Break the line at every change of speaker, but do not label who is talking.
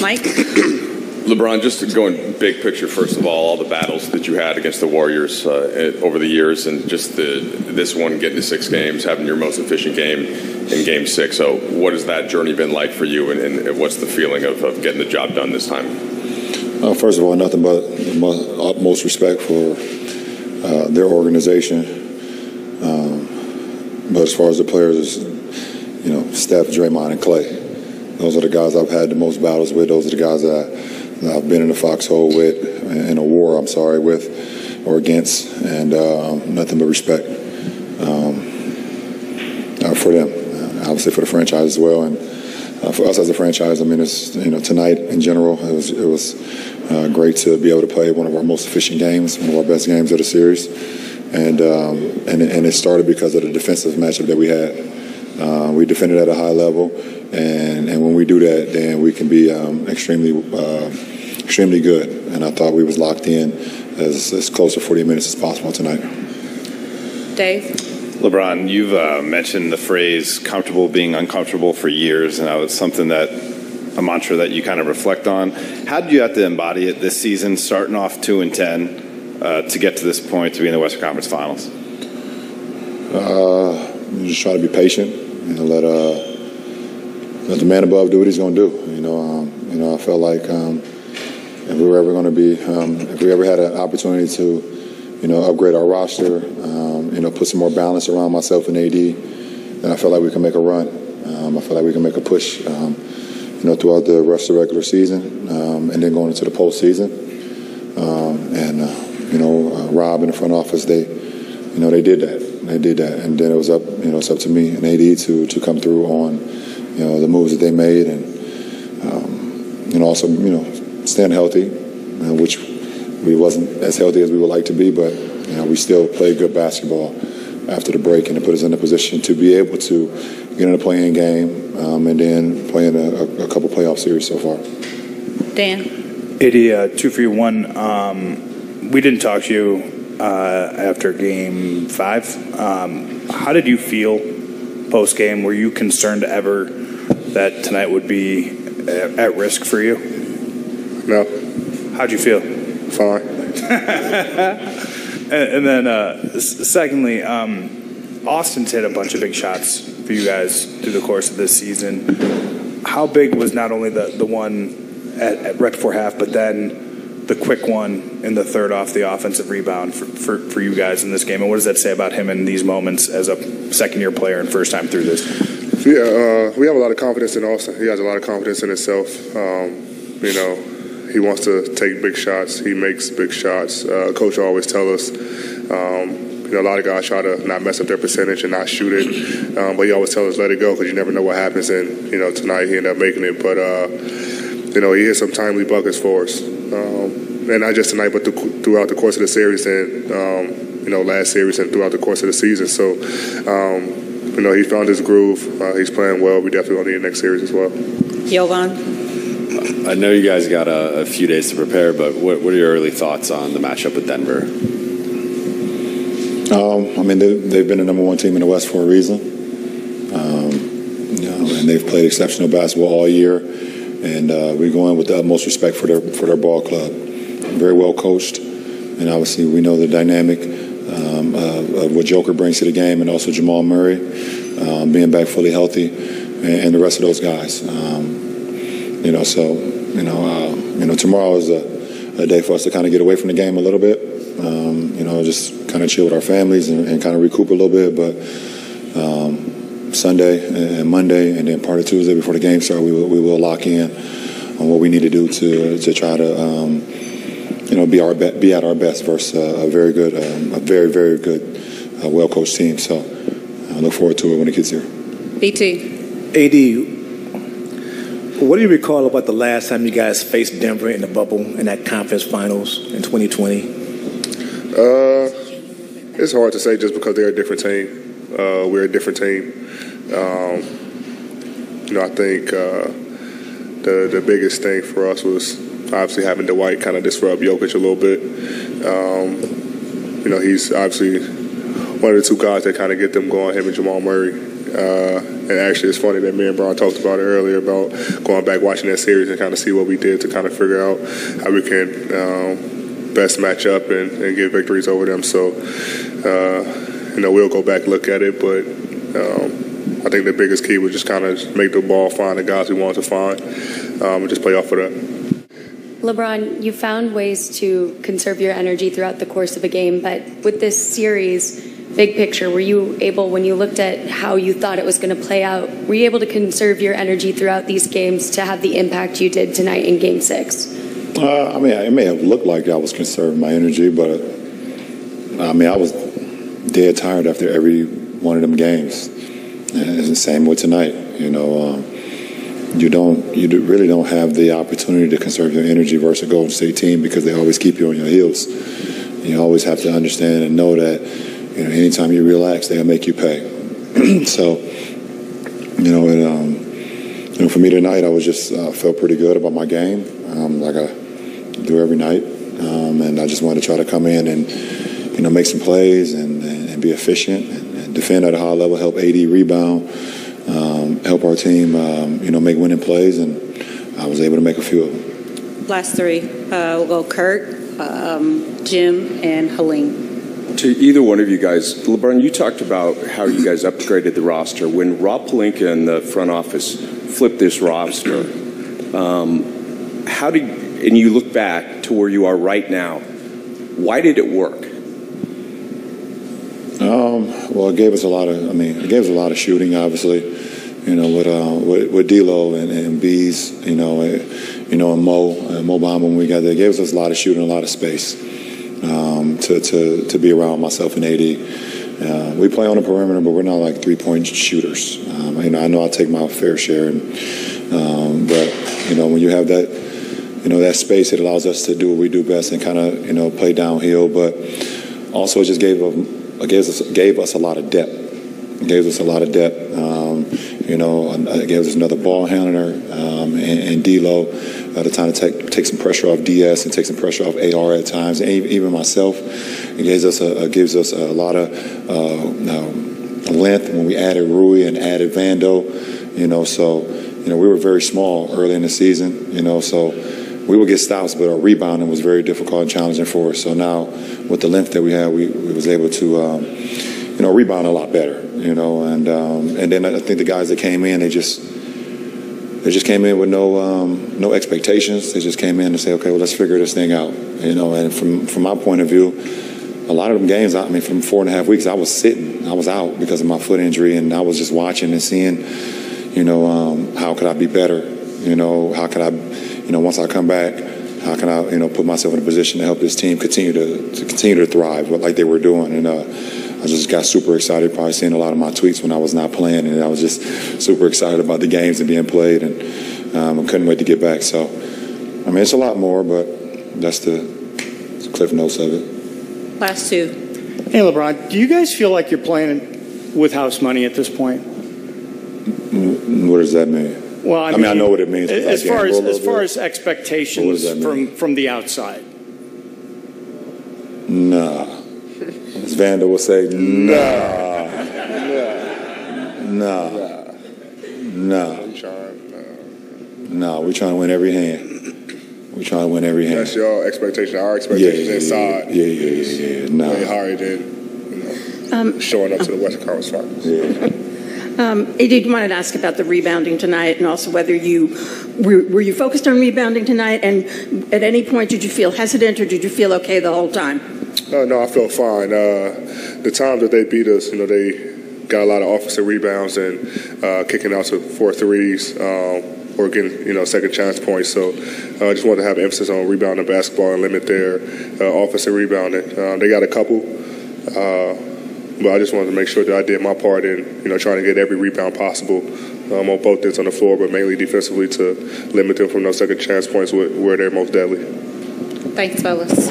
Mike?
LeBron, just going big picture, first of all the battles that you had against the Warriors over the years, and just this one getting to 6 games, having your most efficient game in Game 6. So what has that journey been like for you, and what's the feeling of getting the job done this time?
First of all, nothing but the utmost respect for their organization. But as far as the players, Steph, Draymond, and Clay, those are the guys I've had the most battles with. Those are the guys that I've been in the foxhole with, in a war, with or against, and nothing but respect for them. Obviously for the franchise as well, and for us as a franchise. I mean, it's tonight in general, it was great to be able to play one of our most efficient games, one of our best games of the series, and it started because of the defensive matchup that we had. We defended at a high level, and when we do that, then we can be extremely good. And I thought we was locked in as close to 40 minutes as possible tonight.
Dave?
LeBron, you've mentioned the phrase "comfortable being uncomfortable" for years, and it's something a mantra that you kind of reflect on. How did you have to embody it this season, starting off 2-10, to get to this point to be in the Western Conference Finals?
You just try to be patient and let the man above do what he's going to do. I felt like if we were ever going to be, if we ever had an opportunity to, upgrade our roster, put some more balance around myself and AD, then I felt like we can make a run. I felt like we can make a push, throughout the rest of the regular season, and then going into the postseason. Rob in the front office, they did that. They did that, and then it was up, it's up to me and AD to come through on, the moves that they made, and also, staying healthy, which we wasn't as healthy as we would like to be, but we still played good basketball after the break, and it put us in a position to be able to get in a play-in game, and then play in a couple playoff series so far.
Dan?
AD, 2 for you. 1, we didn't talk to you after Game 5. How did you feel post-game? Were you concerned ever that tonight would be at risk for you?
No.
How'd you feel?
Fine.
and then, secondly, Austin's hit a bunch of big shots for you guys through the course of this season. How big was not only the one at right before half, but then the quick one in the third off the offensive rebound for you guys in this game? And what does that say about him in these moments as a second-year player and first time through this?
Yeah, we have a lot of confidence in Austin. He has a lot of confidence in himself. He wants to take big shots. He makes big shots. Coach always tells us, a lot of guys try to not mess up their percentage and not shoot it. But he always tells us, let it go, because you never know what happens. And, tonight he ended up making it. But, he hit some timely buckets for us. And not just tonight, but throughout the course of the series and, last series and throughout the course of the season. So, he found his groove. He's playing well. We definitely will need the next series as well.
Jovan?
I know you guys got a few days to prepare, but what are your early thoughts on the matchup with Denver?
They've been the number 1 team in the West for a reason. And they've played exceptional basketball all year. And we go in with the utmost respect for their ball club. Very well coached. And obviously we know the dynamic of what Joker brings to the game, and also Jamal Murray being back fully healthy, and the rest of those guys. Tomorrow is a day for us to kind of get away from the game a little bit, just kind of chill with our families and kind of recoup a little bit. But Sunday and Monday and then part of Tuesday before the game starts, we will lock in on what we need to do to try to be at our best versus a very very good, well coached team. So I look forward to it when it gets here.
BT?
AD, what do you recall about the last time you guys faced Denver in the bubble in that conference finals in 2020?
It's hard to say just because they're a different team. We're a different team. I think the biggest thing for us was obviously having Dwight kind of disrupt Jokic a little bit. He's obviously one of the 2 guys that kind of get them going, him and Jamal Murray. And actually, it's funny that me and Bron talked about it earlier about going back, watching that series and kind of see what we did to kind of figure out how we can best match up and get victories over them. So, we'll go back and look at it, but I think the biggest key was just kind of make the ball find the guys we wanted to find and just play off of that.
LeBron, you found ways to conserve your energy throughout the course of a game, but with this series, big picture, were you able, when you looked at how you thought it was going to play out, were you able to conserve your energy throughout these games to have the impact you did tonight in Game 6?
It may have looked like I was conserving my energy, but I was dead tired after every one of them games. And it's the same with tonight. You really don't have the opportunity to conserve your energy versus a Golden State team because they always keep you on your heels. You always have to understand and know that, anytime you relax, they'll make you pay. So, for me tonight, I was just felt pretty good about my game, like I do every night, and I just wanted to try to come in and make some plays and be efficient and defend at a high level, help AD rebound, help our team, make winning plays, and I was able to make a few of them.
Last three. We'll go Kurt, Jim, and Halim.
To either one of you guys, LeBron, you talked about how you guys upgraded the roster. When Rob Pelinka and the front office flipped this roster, and you look back to where you are right now, why did it work?
Well, it gave us a lot of shooting, obviously, with D'Lo and Bees, and Mo Bamba when we got there. It gave us a lot of shooting, a lot of space to be around myself and AD. We play on the perimeter, but we're not like three-point shooters. I know I take my fair share, but when you have that, that space, it allows us to do what we do best and kind of play downhill. But also, it just gave us a lot of depth. It gave us a lot of depth. It gave us another ball handler and D'Lo at the time to take some pressure off DS and take some pressure off AR at times, and even myself. It gives us a lot of length when we added Rui and added Vando. So we were very small early in the season. So we would get stops, but our rebounding was very difficult and challenging for us. So now with the length that we had, we was able to rebound a lot better. And then I think the guys that came in, they just came in with no expectations. They just came in and say, okay, well, let's figure this thing out. And from my point of view, a lot of them games, from 4.5 weeks, I was sitting. I was out because of my foot injury, and I was just watching and seeing, how could I be better? How could I, once I come back, how can I, put myself in a position to help this team continue to thrive like they were doing? And I just got super excited, probably seeing a lot of my tweets when I was not playing, and I was just super excited about the games and being played, and I couldn't wait to get back. So, it's a lot more, but that's the cliff notes of it.
Last two.
Hey, LeBron, do you guys feel like you're playing with house money at this point?
What does that mean?
Well, I mean,
I know what it means.
As far as expectations from the outside.
Nah. As Vanda will say, nah. We're trying to win every hand.
That's your expectation. Our expectations inside.
Yeah. Nah.
Way higher than showing up to the Western Conference Finals.
AD, you wanted to ask about the rebounding tonight, and also whether were you focused on rebounding tonight, and at any point did you feel hesitant or did you feel okay the whole time?
No, I felt fine. The time that they beat us, they got a lot of offensive rebounds and kicking out to 4 threes or getting, second chance points. So I just wanted to have emphasis on rebounding basketball and limit their offensive rebounding. They got a couple, but I just wanted to make sure that I did my part in, trying to get every rebound possible on both ends on the floor, but mainly defensively to limit them from those second chance points where they're most deadly.
Thanks, fellas.